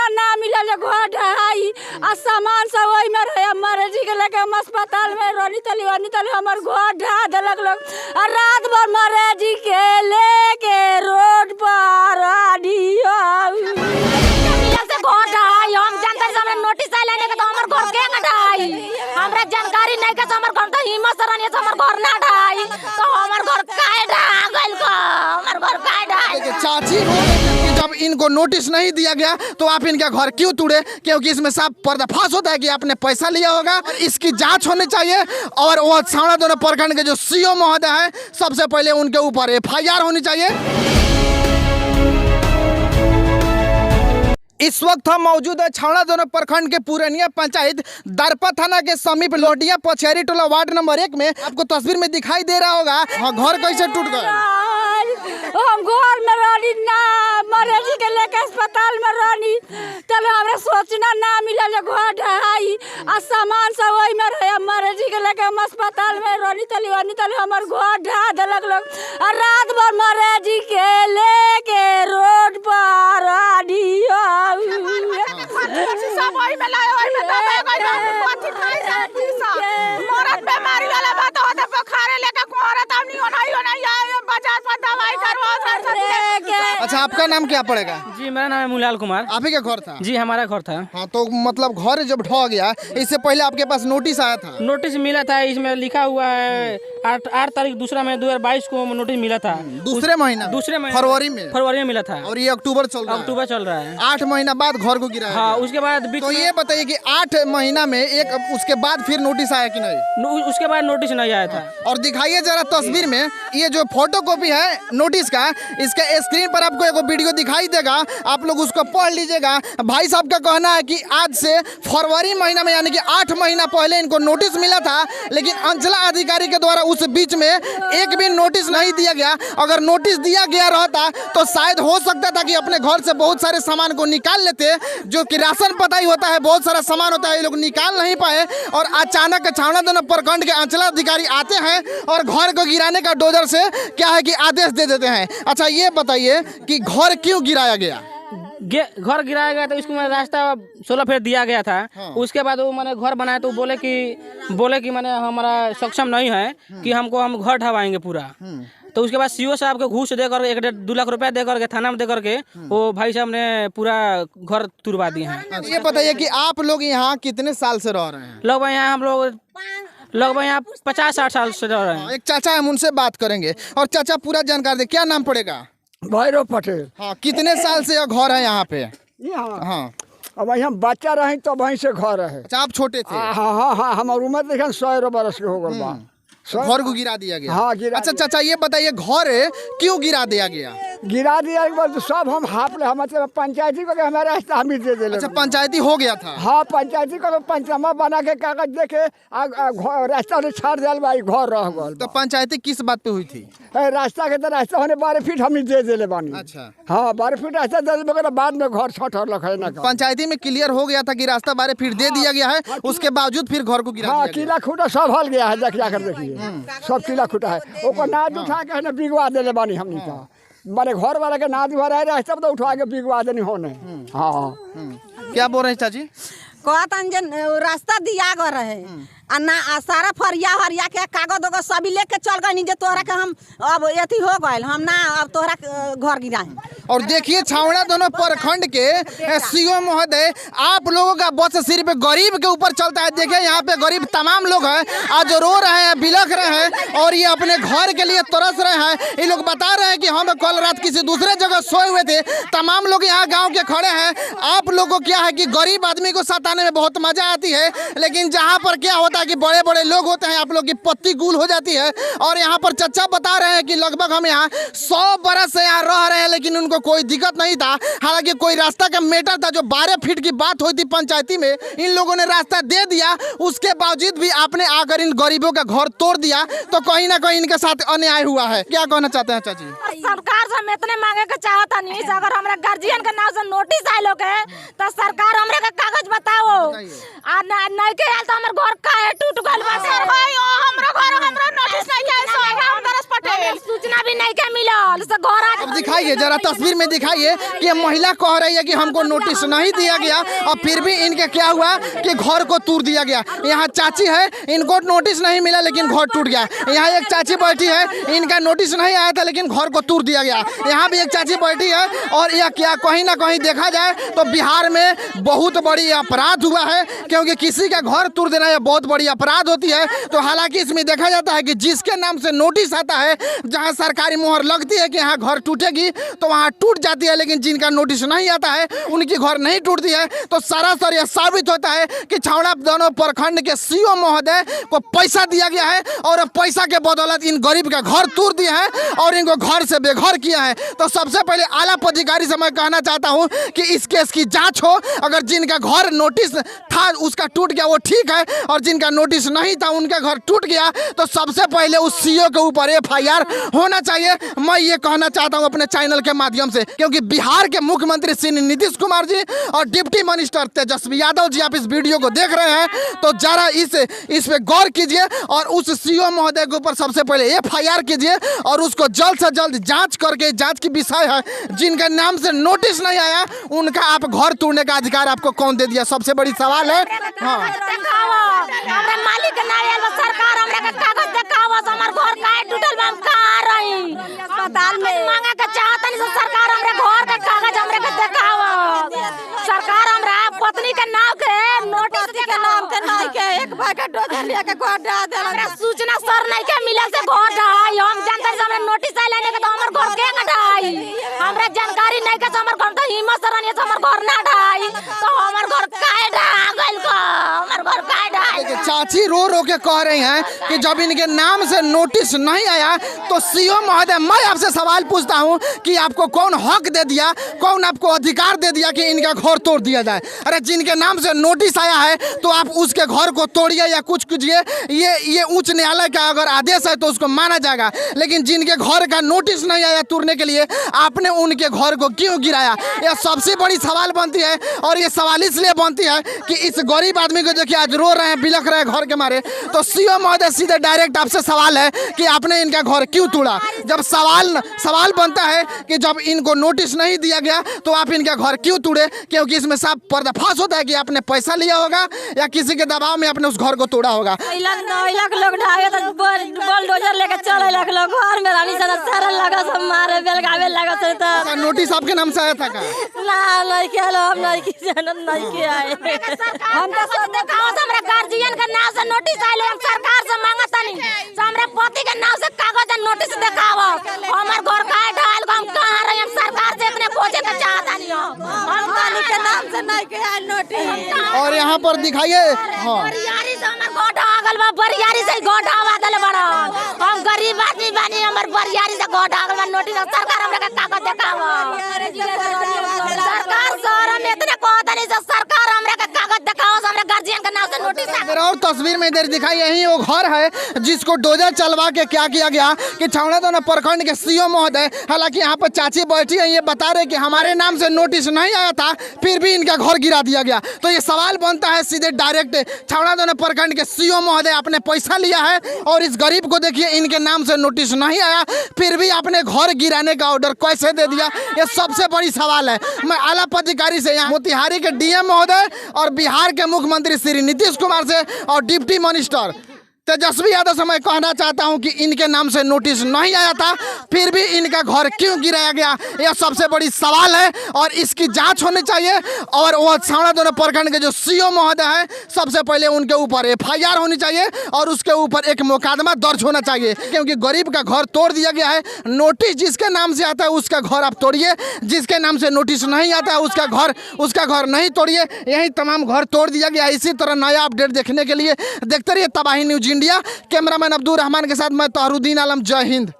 ना मिलल घर ढहाई आ सामान सब वही में रहे मर्जी के लेके हम अस्पताल में रोनी तली हमर घर ढहा देलक लोग आ रात भर मर्जी के लेके रोड पर हम जानते हैं नोटिस आइले ने तो हमर घर के ढहाई हमरा जानकारी नहीं के हमर घर तो हिम्मत से रहनी हमर घर ना ढहाई तो हमर घर काहे ढहा गइल को हमर घर काहे ढहाई। चाची जब इनको नोटिस नहीं दिया गया तो आप इनका घर क्यों तोड़े? क्योंकि इसमें साफ पर्दाफाश होता है कि आपने पैसा लिया होगा। इसकी जांच होनी चाहिए और वो छावड़ा दोनों प्रखंड के जो सीओ महोदय है सबसे पहले उनके ऊपर FIR होनी चाहिए। इस वक्त हम मौजूद है छावड़ा दोनों प्रखंड के पुरानिया पंचायत दरपा थाना के समीप लोडिया पछेरी टोला वार्ड नंबर 1 में आपको तस्वीर में दिखाई दे रहा होगा। हाँ, घर कैसे टूट गए? हम घर में रहनी ना मर्जी के लेके अस्पताल में रहनी चलो हमरा सोचना ना मिलल घर ढहाई आ सामान सब वही में रहे मर्जी के लेके हम अस्पताल में रहनी तली हमर घर ढहा देलक लोग आ रात भर मर्जी के लेके रोड पर सब वही में लाए वही में दबे गई पथी खाई जाती सब मरद बीमारी वाला बात होता बुखार लेके कोरत हम नहीं होना बाजार पर दवाई करवा। अच्छा, आपका नाम क्या पड़ेगा? जी मेरा नाम है मुलाल कुमार। आप ही का घर था? जी हमारा घर था। हाँ, तो मतलब घर जब ढह गया इससे पहले आपके पास नोटिस आया था? नोटिस मिला था, इसमें लिखा हुआ है 8 तारीख दूसरा महीना 2022 को नोटिस मिला था। दूसरे महीना फरवरी में मिला था और ये अक्टूबर चल रहा है। 8 महीना बाद घर को गिराया। हाँ, उसके बाद तो ये बताइए कि 8 महीना में एक उसके बाद फिर नोटिस आया कि नहीं? उसके बाद नोटिस नहीं आया था। और दिखाइए जरा तस्वीर में ये जो फोटो कॉपी है नोटिस का, इसका स्क्रीन पर आपको एक वीडियो दिखाई देगा, आप लोग उसको पढ़ लीजिएगा। भाई साहब का कहना है कि आज से फरवरी महीना में यानी कि 8 महीना पहले इनको नोटिस मिला था, लेकिन अंचला अधिकारी के द्वारा उस बीच में एक भी नोटिस नहीं दिया गया। अगर नोटिस दिया गया रहता तो शायद हो सकता था कि अपने घर से बहुत सारे सामान को निकाल लेते, जो कि राशन पता ही होता है, बहुत सारा सामान होता है, ये लोग निकाल नहीं पाए और अचानक छावड़ा दोनों प्रखंड के अंचला अधिकारी आते हैं और घर को गिराने का डोजर से क्या है कि आदेश दे देते हैं। अच्छा, ये बताइए कि घर क्यों गिराया गया? घर गिराया गया था, इसको मैंने रास्ता 16 फीट दिया गया था। हाँ। उसके बाद वो मैंने घर बनाया तो बोले कि मैंने हमारा सक्षम नहीं है कि हम घर ढवाएंगे पूरा। तो उसके बाद सीओ साहब को घूस देकर 1-2 लाख रुपया देकर के थाना में देकर के वो भाई साहब ने पूरा घर तुड़वा दिए हैं। ये बताइए कि आप लोग यहाँ कितने साल से रह रहे हैं? लगभग यहाँ हम लोग 50-60 साल से रह रहे हैं। एक चाचा हम उनसे बात करेंगे। और चाचा पूरा जानकारी दे, क्या नाम पड़ेगा? भैरव पटेल। हाँ, कितने साल से घर है यहाँ पे? हाँ, अब हम बच्चा रहे तो वहीं से घर है। अच्छा, आप छोटे थे? हाँ, हमारी उम्र देखा 100 बरस के हो गया। घर को गिरा दिया गया? हाँ, गिरा। अच्छा चाचा, ये बताइए घर क्यों गिरा दिया गया? गिरा दिया एक बार तो सब हम मतलब पंचायती को हमारा रास्ता हम ही दे दे। अच्छा, पंचायती हो गया था? हाँ, पंचायती को तो पंचनामा बना के कागज देके रास्ता ने छाड़ दिया भाई, घर रह गया। तो पंचायती किस बात पे हुई थी? रास्ता के तो रास्ता होने 12 फीट हम ही दे दे बानी। अच्छा, हाँ, 12 फीट रास्ता दे दे, बाद में घर छठर लख है ना। पंचायती में क्लियर हो गया था कि रास्ता 12 फीट दे दिया गया है, उसके बावजूद फिर घर को गिरा दिया गया। किला खूटा सब हल गया है, जाकर देखिए सब किला खूटा है। वो नाद उठा के ना बिगवा दे बानी हमने का, माने घर वाला के नाद भर है रास्ता तो उठा के बिगवा देनी होने। हाँ, क्या बोल रहे हैं चाची? कहतन जे रास्ता दिया गए रहे आ ना सारा फरिया के कागज उगज सभी लेके चल गए जे तोहरा के हम अब एथी हो गए हम ना अब तोहरा घर गिराए। और देखिए छावड़ा दोनों प्रखंड के सीओ महोदय, आप लोगों का बस सिर्फ गरीब के ऊपर चलता है। देखिए यहाँ पे गरीब तमाम लोग हैं आज रो रहे हैं, बिलख रहे हैं और ये अपने घर के लिए तरस रहे हैं। ये लोग बता रहे हैं कि हम कल रात किसी दूसरे जगह सोए हुए थे। तमाम लोग यहाँ गाँव के खड़े हैं। आप लोगों को क्या है कि गरीब आदमी को सताने में बहुत मजा आती है, लेकिन जहाँ पर क्या होता है कि बड़े बड़े लोग होते हैं, आप लोग की पत्ती गुल हो जाती है। और यहाँ पर चचा बता रहे हैं कि लगभग हम यहाँ 100 बरस से यहाँ रह रहे हैं, लेकिन उनको को कोई दिक्कत नहीं था। हालांकि कोई रास्ता का मैटर था, जो 12 फीट की बात हुई थी पंचायती में, इन लोगों ने रास्ता दे दिया, उसके बावजूद भी आपने आकर इन गरीबों का घर तोड़ दिया, तो कहीं ना कहीं इनके साथ अन्याय हुआ है। क्या कहना चाहते हैं चाची? सरकार से हम इतने मांगे के चाहता नहीं, अगर हमारे गार्जियन के नाम से नोटिस आए लोग है तो सरकार हमरे का कागज बताओ। आ नहीं के आयल तो हमर घर काहे टूट गइल बा सर भाई, हमरा घर हमरा नोटिस नहीं के सोहराम तरस पटेल सूचना भी नहीं के मिलल से घर आज। अब दिखाइए जरा, तस्वीर में दिखाइए कि ये महिला कह रही है कि हमको नोटिस नहीं दिया गया और फिर भी इनके क्या हुआ कि घर को तोड़ दिया गया। यहाँ चाची है, इनको नोटिस नहीं मिला लेकिन घर टूट गया। यहाँ एक चाची बैठी है, इनका नोटिस नहीं आया था लेकिन घर को तोड़ दिया गया। यहाँ भी एक चाची बैठी है, और यह क्या कहीं ना कहीं देखा जाए तो बिहार में बहुत बड़ी अपराध हुआ है, क्योंकि किसी का घर तोड़ देना यह बहुत बड़ी अपराध होती है। तो हालांकि इसमें देखा जाता है कि जिसके नाम से नोटिस आता है, जहां सरकारी मोहर लगती है कि यहाँ घर टूटेगी तो वहाँ टूट जाती है, लेकिन जिनका नोटिस नहीं आता है उनकी घर नहीं टूटती है। तो सरासर यह साबित होता है कि छावड़ा दोनों प्रखंड के सीओ महोदय को पैसा दिया गया है और पैसा के बदौलत इन गरीब का घर तोड़ दिया है और इनको घर से बेघर किया है। तो सबसे पहले आला पदाधिकारी से मैं कहना चाहता हूँ कि इस केस की जांच हो। अगर जिनका घर नोटिस था उसका टूट गया वो ठीक है, और जिनका नोटिस नहीं था उनका घर टूट गया तो सबसे पहले उस सीओ के ऊपर FIR होना चाहिए। मैं ये कहना चाहता हूँ अपने चैनल के माध्यम से, क्योंकि बिहार के मुख्यमंत्री श्री नीतीश कुमार जी और डिप्टी मिनिस्टर तेजस्वी यादव जी, आप इस वीडियो को देख रहे हैं तो जरा इस पे गौर कीजिए और उस सीओ महोदय के ऊपर सबसे पहले FIR कीजिए और उसको जल्द से जल्द जांच करके, जांच की विषय है, जिनका नाम से नोटिस नहीं आया उनका आप घर तोड़ने का अधिकार आपको कौन दे दिया? सबसे बड़ी सवाल है। हाँ, हमरा मालिक के नाम आयल सरकार हमरा के कागज देखाओ, हमर घर काहे टूटल बा, हम कहां रही अस्पताल में मांगे के चाहतनी से सरकार हमरे घर के कागज हमरे के देखाओ। सरकार हमरा पत्नी के नाम के नोटिस के नाम के नहीं के एक भाई के डोजर लिया के घर ढा देला, हमरा सूचना सर नहीं के मिलल से घर ढाई। हम जानते से हमरा नोटिस आइल नहीं के तो हमर घर के ढाई, हमरा जानकारी नहीं के हमर घर तो हिम्मत से रहनी से हमर घर ना ढाई, तो हमर घर काहे ढा गइल का, हमर घर काहे ढाई। चाची रो रो के कह रही हैं कि जब इनके नाम से नोटिस नहीं आया तो सीओ महोदय, मैं आपसे सवाल पूछता हूं कि आपको कौन हक दे दिया, कौन आपको अधिकार दे दिया कि इनका घर तोड़ दिया जाए? अरे जिनके नाम से नोटिस आया है तो आप उसके घर को तोड़िए या कुछ कीजिए, ये उच्च न्यायालय का अगर आदेश है तो उसको माना जाएगा। लेकिन जिनके घर का नोटिस नहीं आया तोड़ने के लिए, आपने उनके घर को क्यों गिराया? यह सबसे बड़ी सवाल बनती है। और ये सवाल इसलिए बनती है कि इस गरीब आदमी को देखिए आज रो रहे हैं, बिलख रहे हैं घर के मारे। तो सीओ महोदय सीधे डायरेक्ट आपसे सवाल है कि आपने इनका घर क्यों तोड़ा? जब सवाल बनता है कि जब इनको नोटिस नहीं दिया गया तो आप इनका घर क्यों तोड़े, क्योंकि इसमें साफ पर्दाफाश होता है कि आपने पैसा लिया होगा या किसी के दबाव में आपने उस घर को तोड़ा होगा। लोग ढाए तो बुलडोजर लेके चले लग लोग घर में रानी से सारा लगा सब मारे बेलगावे लगा से। तो नोटिस आपके नाम से आया था का? ना नहीं के हम नहीं की जानत नहीं के आए, हम तो सब देखाओ हमरा गार्जियन के नाम से नोटिस आइले, हम सरकार से मांगत नहीं तो हमरा पति के नाम से कागज नोटिस देखाओ। हमर घर काहे ढाल को हम कहां रही, हम सरकार से इतने पूछे के चाहता नहीं हम मालिक के नाम से नहीं के आइल नोटिस। और यहाँ पर दिखाइए, हाँ, बरियारी से हमर घर ढागल बा, बरियारी से घर ढावा देले बड़ा, हम गरीब आदमी बानी, हमर बरियारी से घर ढागल बा, नोटिस सरकार हमरा के कागज देखाओ। सरकार सर हम इतने कहता नहीं से सरकार हमरा के कागज देखाओ, हमरा गार्जियन के नाम से नोटिस। और तस्वीर में इधर दिखाई, यही वो घर है जिसको डोजर चलवा के क्या किया गया कि छावड़ा दोनों प्रखंड के सीओ महोदय, हालांकि यहाँ पर चाची बैठी है, ये बता रहे कि हमारे नाम से नोटिस नहीं आया था फिर भी इनका घर गिरा दिया गया। तो ये सवाल बनता है सीधे डायरेक्ट, छावड़ा दोनों प्रखंड के सीओ महोदय आपने पैसा लिया है और इस गरीब को देखिए इनके नाम से नोटिस नहीं आया फिर भी आपने घर गिराने का ऑर्डर कैसे दे दिया? ये सबसे बड़ी सवाल है। मैं आला पदाधिकारी से, यहाँ मोतिहारी के DM महोदय और बिहार के मुख्यमंत्री श्री नीतीश कुमार से और डिप्टी मिनिस्टर तेजस्वी यादव से मैं कहना चाहता हूं कि इनके नाम से नोटिस नहीं आया था फिर भी इनका घर क्यों गिराया गया, यह सबसे बड़ी सवाल है और इसकी जांच होनी चाहिए। और वो छावड़ा दोनों प्रखंड के जो सीओ महोदय हैं सबसे पहले उनके ऊपर FIR होनी चाहिए और उसके ऊपर एक मुकदमा दर्ज होना चाहिए, क्योंकि गरीब का घर तोड़ दिया गया है। नोटिस जिसके नाम से आता है उसका घर आप तोड़िए, जिसके नाम से नोटिस नहीं आता है उसका घर नहीं तोड़िए। यही तमाम घर तोड़ दिया गया। इसी तरह नया अपडेट देखने के लिए देखते रहिए तबाही news India. Cameraman Abdul Rahman के साथ मैं तहरुद्दीन आलम। जय हिंद।